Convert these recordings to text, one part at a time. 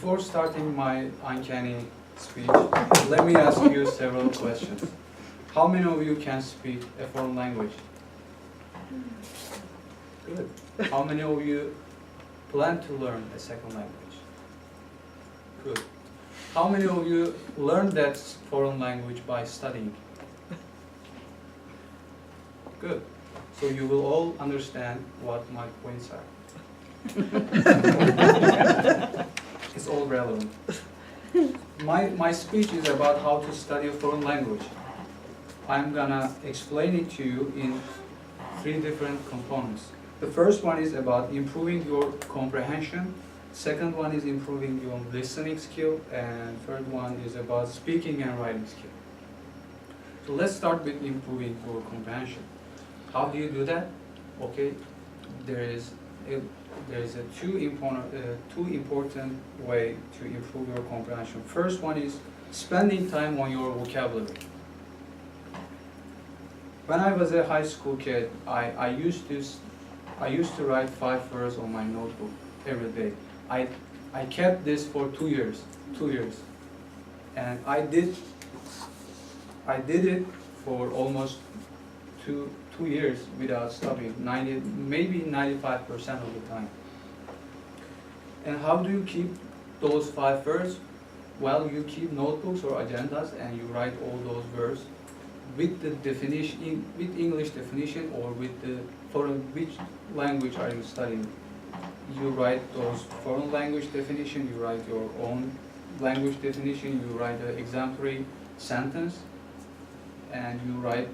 Before starting my uncanny speech, let me ask you several questions. How many of you can speak a foreign language? Good. How many of you plan to learn a second language? Good. How many of you learned that foreign language by studying? Good. So you will all understand what my points are. It's all relevant. My speech is about how to study a foreign language. I'm gonna explain it to you in 3 different components. The first one is about improving your comprehension. Second one is improving your listening skill. And third one is about speaking and writing skill. So let's start with improving your comprehension. How do you do that? Okay, there is a two important way to improve your comprehension. First one is spending time on your vocabulary. When I was a high school kid, I used to write 5 words on my notebook every day. I kept this for 2 years, and I did it for almost two years without stopping, maybe 95% of the time. And how do you keep those 5 words? Well, you keep notebooks or agendas and you write all those words with the definition, with English definition, or with the foreign, which language are you studying? You write those foreign language definition, you write your own language definition, you write an exemplary sentence, and you write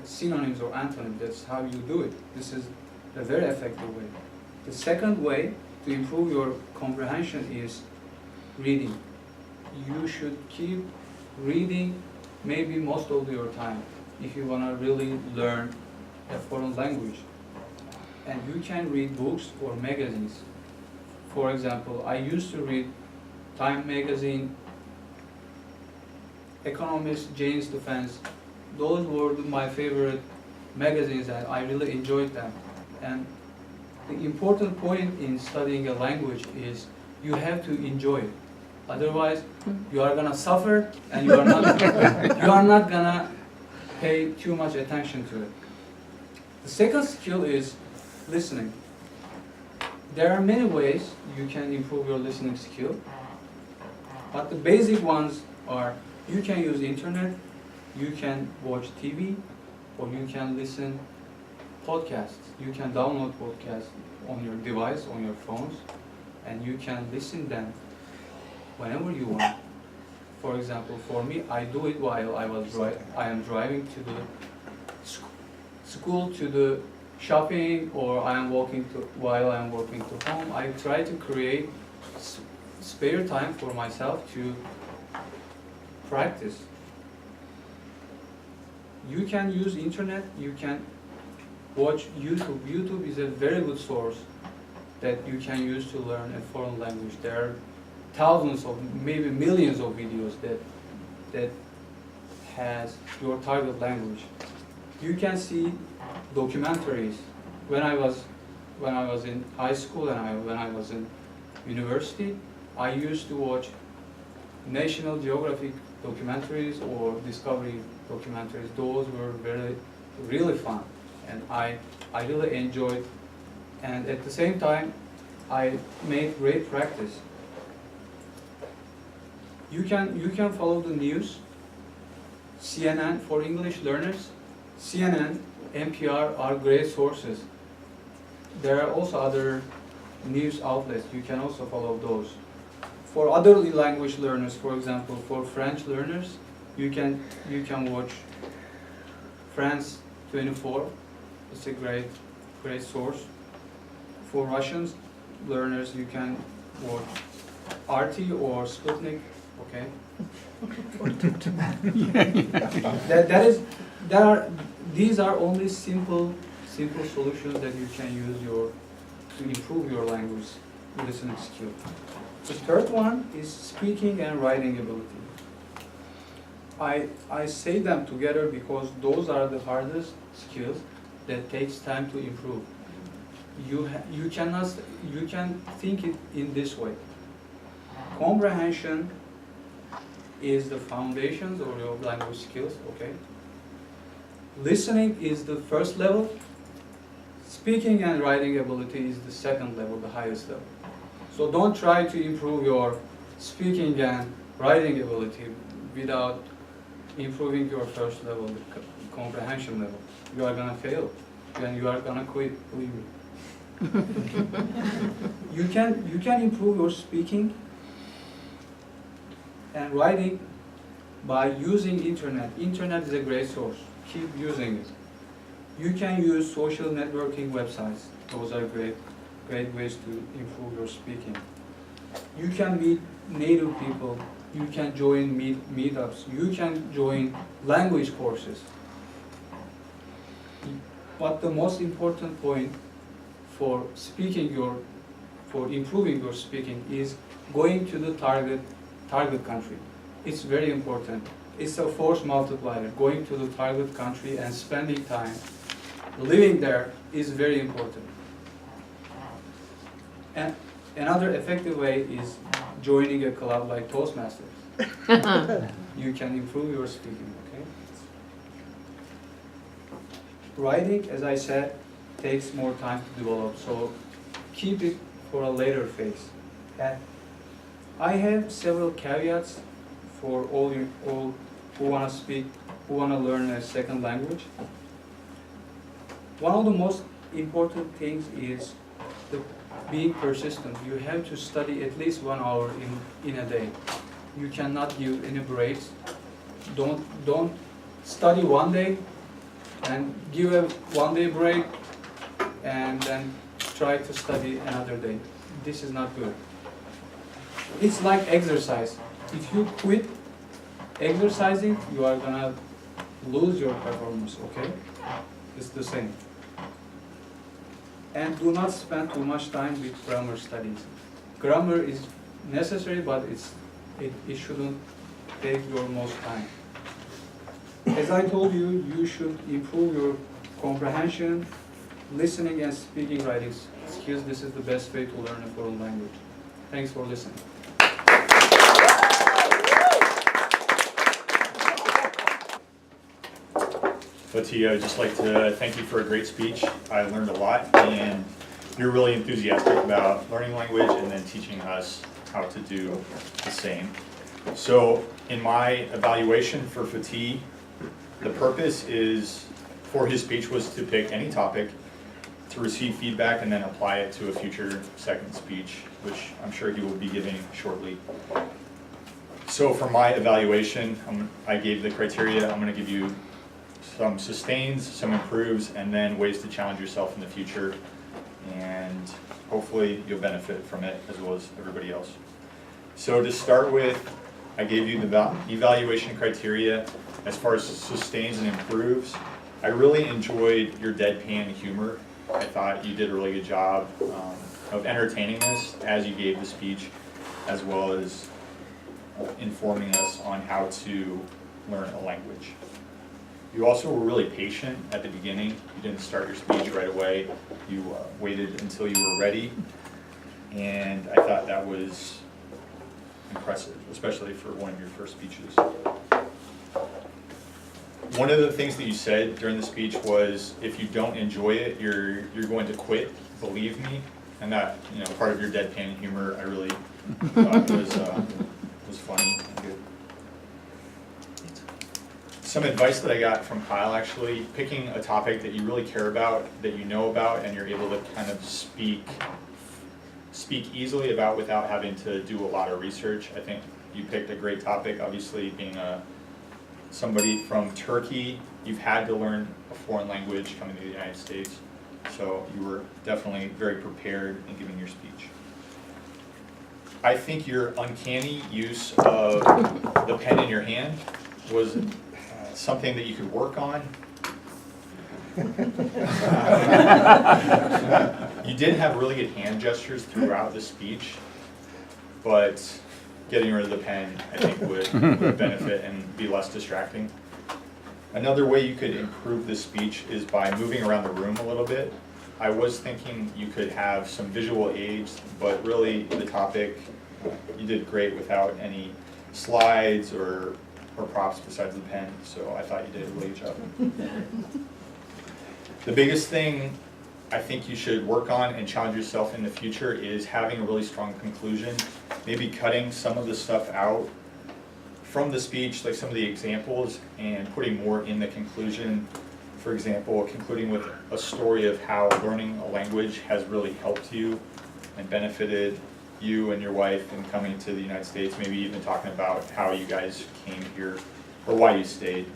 synonyms or antonyms. That's how you do it. This is a very effective way. The second way to improve your comprehension is reading. You should keep reading maybe most of your time if you want to really learn a foreign language. And you can read books or magazines. For example, I used to read Time magazine, Economist, Jane's Defense. Those were my favorite magazines and I really enjoyed them. And the important point in studying a language is you have to enjoy it. Otherwise, you are gonna suffer and you are not gonna pay too much attention to it. The second skill is listening. There are many ways you can improve your listening skill, but the basic ones are you can use internet, you can watch TV, or you can listen podcasts. You can download podcasts on your device, on your phones, and you can listen them whenever you want. For example, for me, I do it while I am driving to the school, to the shopping, or I am while I am walking to home. I try to create spare time for myself to practice. You can use internet, you can watch YouTube. YouTube is a very good source that you can use to learn a foreign language. There are thousands of, maybe millions of videos that has your target language. You can see documentaries. When I was in high school and when I was in university, I used to watch National Geographic documentaries or Discovery documentaries. Those were really fun, and I really enjoyed. And at the same time, I made great practice. You can follow the news. CNN for English learners. CNN, NPR are great sources. There are also other news outlets. You can also follow those. For other language learners, for example, for French learners, you can watch France 24. It's a great source. For Russian learners, you can watch RT or Sputnik. Okay. These are only simple solutions that you can use to improve your language listening skill. The third one is speaking and writing ability. I say them together because those are the hardest skills that takes time to improve. you can think it in this way. Comprehension is the foundations of your language skills, okay? Listening is the first level. Speaking and writing ability is the second level, the highest level. So don't try to improve your speaking and writing ability without improving your first level, the comprehension level. You are gonna fail, and you are gonna quit, believe me. You can improve your speaking and writing by using internet. Internet is a great source. Keep using it. You can use social networking websites. Those are great ways to improve your speaking. You can meet native people. You can join meetups. You can join language courses. But the most important point for improving your speaking is going to the target country. It's very important. It's a force multiplier. Going to the target country and spending time living there is very important. And another effective way is joining a club like Toastmasters. You can improve your speaking, okay? Writing, as I said, takes more time to develop, so keep it for a later phase. And I have several caveats for all who want to speak, who want to learn a second language. One of the most important things is being persistent. You have to study at least 1 hour in a day. You cannot give any breaks. Don't study one day and give a 1 day break and then try to study another day. This is not good. It's like exercise. If you quit exercising, you are gonna lose your performance, okay? It's the same. And do not spend too much time with grammar studies. Grammar is necessary, but it shouldn't take your most time. As I told you, you should improve your comprehension, listening and speaking writing skills. This is the best way to learn a foreign language. Thanks for listening. Fatih, I would just like to thank you for a great speech. I learned a lot, and you're really enthusiastic about learning language and then teaching us how to do the same. So in my evaluation for Fatih, the purpose is for his speech was to pick any topic, to receive feedback, and then apply it to a future second speech, which I'm sure he will be giving shortly. So for my evaluation, I gave the criteria. I'm going to give you some sustains, some improves, and then ways to challenge yourself in the future. And hopefully you'll benefit from it as well as everybody else. So to start with, I gave you the evaluation criteria. As far as sustains and improves, I really enjoyed your deadpan humor. I thought you did a really good job of entertaining us as you gave the speech, as well as informing us on how to learn a language. You also were really patient at the beginning. You didn't start your speech right away. You waited until you were ready, and I thought that was impressive, especially for one of your first speeches. One of the things that you said during the speech was, if you don't enjoy it, you're going to quit, believe me. And that, part of your deadpan humor, I really thought was funny and good. Some advice that I got from Kyle, actually, picking a topic that you really care about, that you know about, and you're able to kind of speak easily about without having to do a lot of research. I think you picked a great topic. Obviously, being somebody from Turkey, you've had to learn a foreign language coming to the United States, so you were definitely very prepared in giving your speech. I think your uncanny use of the pen in your hand was something that you could work on. You did have really good hand gestures throughout the speech, but getting rid of the pen, I think, would benefit and be less distracting. Another way you could improve the speech is by moving around the room a little bit. I was thinking you could have some visual aids, but really the topic, you did great without any slides or props besides the pen, so I thought you did a really good job. The biggest thing I think you should work on and challenge yourself in the future is having a really strong conclusion, maybe cutting some of the stuff out from the speech, like some of the examples, and putting more in the conclusion. For example, concluding with a story of how learning a language has really helped you and benefited you and your wife in coming to the United States, maybe even talking about how you guys came here or why you stayed.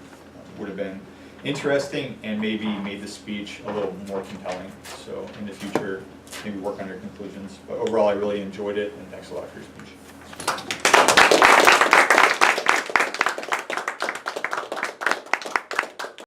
Would have been interesting and maybe made the speech a little more compelling. So in the future, maybe work on your conclusions. But overall, I really enjoyed it, and thanks a lot for your speech.